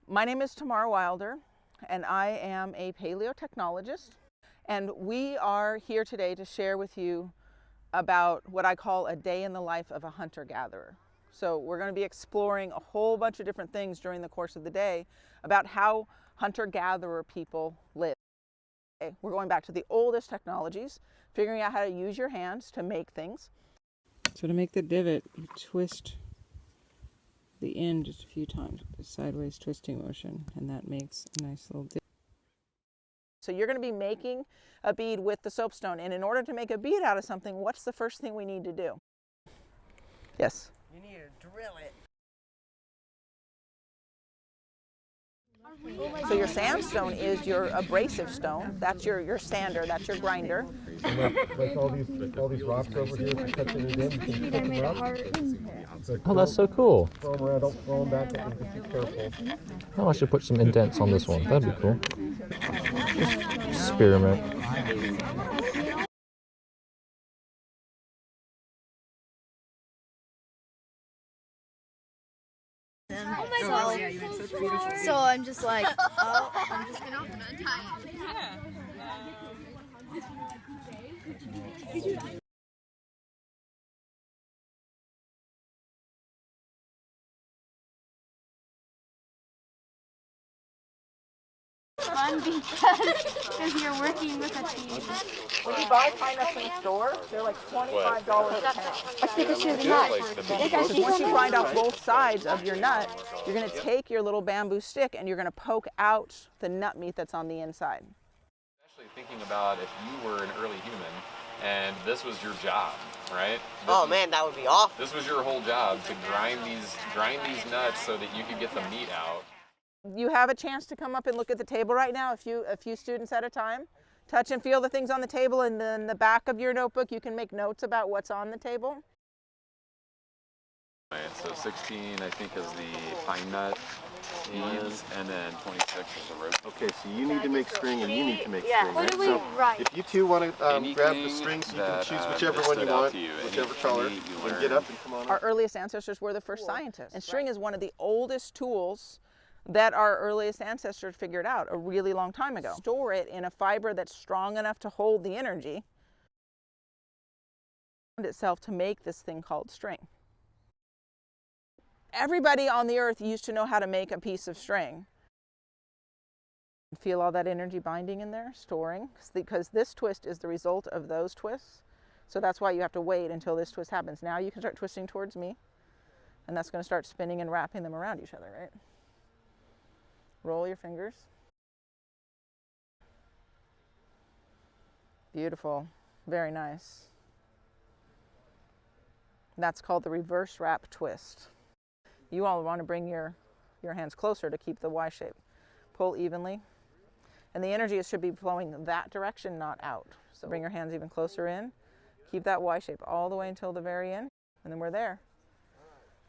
My name is Tamara Wilder, and I am a paleotechnologist. And we are here today to share with you about what I call a day in the life of a hunter-gatherer. So we're going to be exploring a whole bunch of different things during the course of the day about how hunter-gatherer people live. We're going back to the oldest technologies, figuring out how to use your hands to make things. So to make the divot, you twist the end just a few times with the sideways twisting motion, and that makes a nice little divot. So you're going to be making a bead with the soapstone, and in order to make a bead out of something, what's the first thing we need to do? Yes? You need to drill it. So your sandstone is your abrasive stone. That's your sander, that's your grinder. Like all these rocks over here, if you touch it again, you can pick them up. Oh, that's so cool. Throw them around, don't throw them back up, just be careful. Oh, I should put some indents on this one. That'd be cool. Just experiment. Oh my god. So I'm just like, oh, I'm just gonna untie it. Fun because you're working with a team. When you buy pine nuts in the store, they're like $25 a pound. Let's take a shoe the nut. Once you grind off both sides of your nut, you're going to take your little bamboo stick and you're going to poke out the nut meat that's on the inside. Actually thinking about if you were an early human and this was your job, right? Man, that would be awful. This was your whole job, to grind these nuts so that you could get the meat out. You have a chance to come up and look at the table right now, a few students at a time. Touch and feel the things on the table, and then in the back of your notebook you can make notes about what's on the table. Right, so 16 I think is the pine nut beads, and then 26 is the rope. Okay, so you need to make string and you need to make string, What right? do we So write? if you two want to grab the strings, you can that, choose whichever one you stood out want, to you, whichever any color, you and get up and come on Our up. earliest ancestors were the first scientists. And string is one of the oldest tools that our earliest ancestors figured out a really long time ago. Store it in a fiber that's strong enough to hold the energy itself to make this thing called string. Everybody on the earth used to know how to make a piece of string. Feel all that energy binding in there, storing, because this twist is the result of those twists. So that's why you have to wait until this twist happens. Now you can start twisting towards me, and that's going to start spinning and wrapping them around each other, right? Roll your fingers. Beautiful. Very nice. That's called the reverse wrap twist. You all want to bring your hands closer to keep the Y shape. Pull evenly. And the energy should be flowing that direction, not out. So bring your hands even closer in. Keep that Y shape all the way until the very end. And then we're there.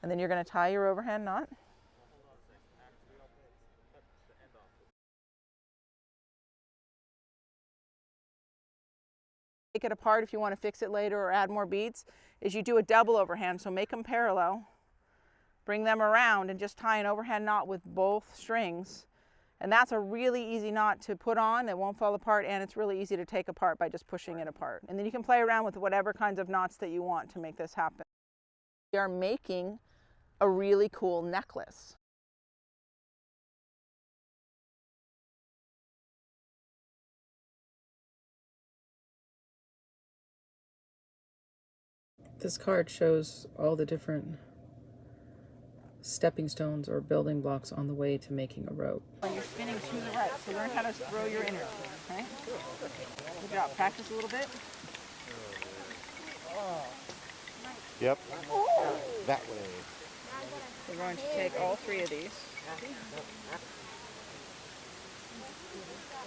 And then you're going to tie your overhand knot. Take it apart if you want to fix it later or add more beads, is you do a double overhand, so make them parallel, bring them around and just tie an overhand knot with both strings. And that's a really easy knot to put on, it won't fall apart, and it's really easy to take apart by just pushing it apart. And then you can play around with whatever kinds of knots that you want to make this happen. We are making a really cool necklace. This card shows all the different stepping stones or building blocks on the way to making a rope. You're spinning to the right, so learn how to throw your energy, okay? Good job. Practice a little bit. Yep. That way. We're going to take all three of these.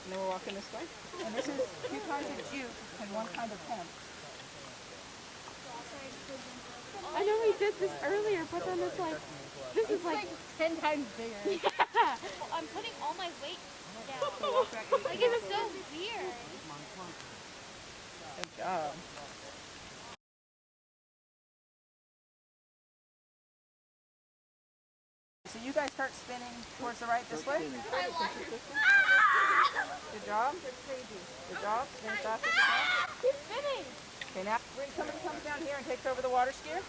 And then we're walking this way. And this is 2 kinds of juke and 1 kind of hemp. I know we did this earlier, but then it's like, this is like 10 times bigger. Yeah. I'm putting all my weight down. Like, it's so weird. Good job. so you guys start spinning towards the right this way. Good job. Good job. Spin as fast as you can. He's spinning. Okay, now somebody comes down here and takes over the water skier.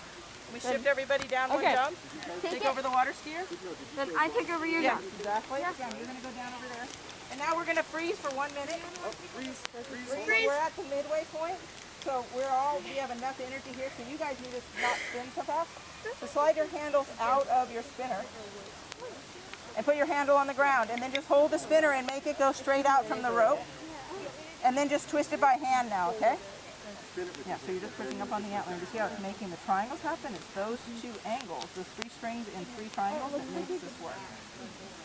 We shift everybody down one job. Take over the water skier. Then I take over your job. Exactly. Yeah, you're going to go down over there. And now we're going to freeze for 1 minute. Freeze. We're at the midway point, so we have enough energy here, so you guys need to not spin so fast. So slide your handles out of your spinner and put your handle on the ground, and then just hold the spinner and make it go straight out from the rope, and then just twist it by hand now, okay? Yeah, so you're just pushing up on the antler. You see how it's making the triangles happen? It's those two angles, those 3 strings and 3 triangles that makes this work.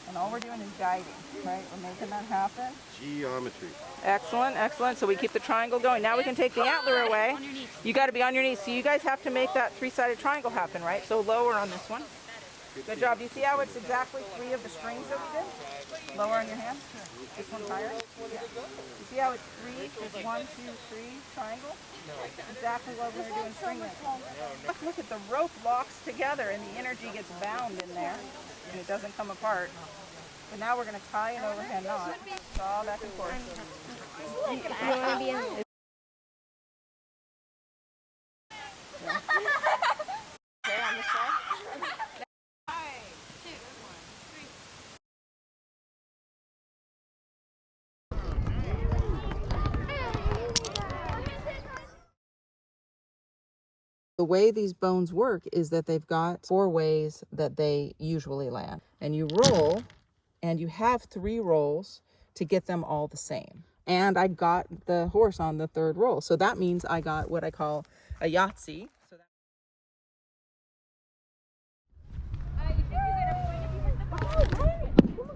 And all we're doing is guiding, right? We're making that happen. Geometry. Excellent, excellent. So we keep the triangle going. Now we can take the antler away. You got to be on your knees. So you guys have to make that 3-sided triangle happen, right? So lower on this one. Good job. Do you see how it's exactly 3 of the strings that we did? Lower on your hand. This one higher. Yeah. You see how it's 3? It's 1, 2, 3 triangle. Exactly what we were doing string making. Look at the rope locks together and the energy gets bound in there and it doesn't come apart. But now we're going to tie an overhand knot. Saw back and forth. You want to be in it? Okay, on this side. The way these bones work is that they've got 4 ways that they usually land. And you roll, and you have 3 rolls to get them all the same. And I got the horse on the 3rd roll. So that means I got what I call a Yahtzee. So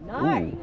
Nice.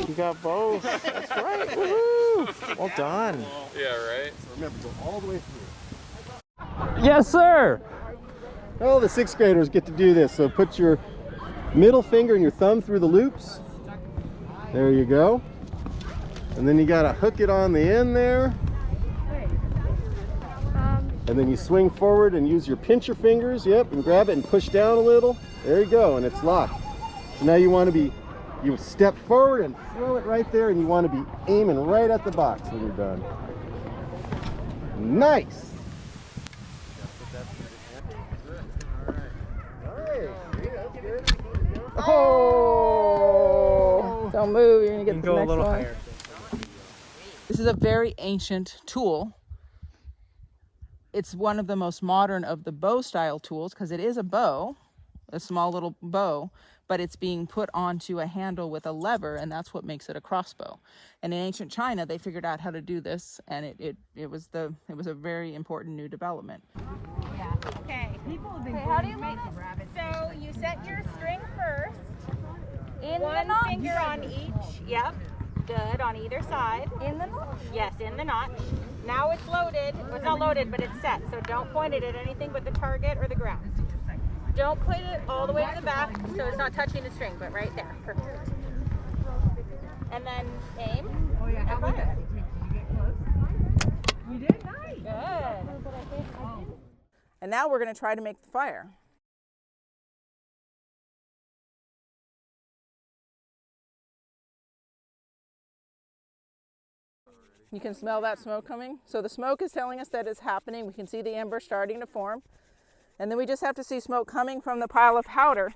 You got both. That's right. Woohoo! Well done. Yeah, right? Remember, go all the way through. Yes, sir. Oh, the 6th graders get to do this. So put your middle finger and your thumb through the loops. There you go. And then you gotta hook it on the end there. And then you swing forward and use your pincher fingers, yep, and grab it and push down a little. There you go, and it's locked. So now you want to you step forward and throw it right there, and you want to be aiming right at the box when you're done. Nice! Oh! Don't move, you're going to get the next one. Higher. This is a very ancient tool. It's one of the most modern of the bow style tools because it is a bow, a small little bow, but it's being put onto a handle with a lever, and that's what makes it a crossbow. And in ancient China, they figured out how to do this, and it was a very important new development. Yeah. Okay. People have been How do you make the rabbit. So you set your string first. in One the knot? finger on each. Yep. Good. On either side. In the knot? Yes, in the notch. Now it's loaded. Well, it's not loaded, but it's set. So don't point it at anything but the target or the ground. Don't put it all the way to the back so it's not touching the string, but right there. Perfect. And then aim. Oh yeah, how was that? Did you get close? You did? Nice. Good. And now we're going to try to make the fire. You can smell that smoke coming. So the smoke is telling us that it's happening. We can see the ember starting to form. And then we just have to see smoke coming from the pile of powder.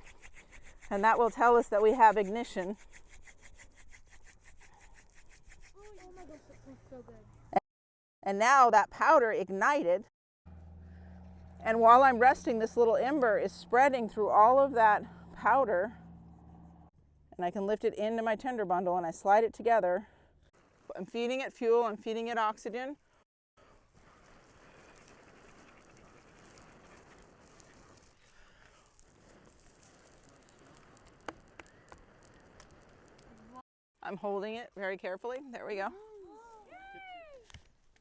And that will tell us that we have ignition. Oh my gosh, that smells so good. And now that powder ignited. And while I'm resting, this little ember is spreading through all of that powder. And I can lift it into my tinder bundle and I slide it together. I'm feeding it fuel, I'm feeding it oxygen. I'm holding it very carefully. There we go.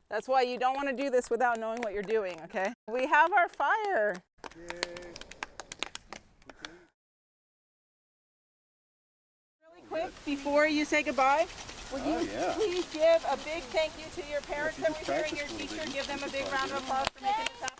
That's why you don't want to do this without knowing what you're doing, okay? We have our fire. Really quick, before you say goodbye, would you please give a big thank you to your parents that were here and your teacher? Give them a big round of applause for making this happen.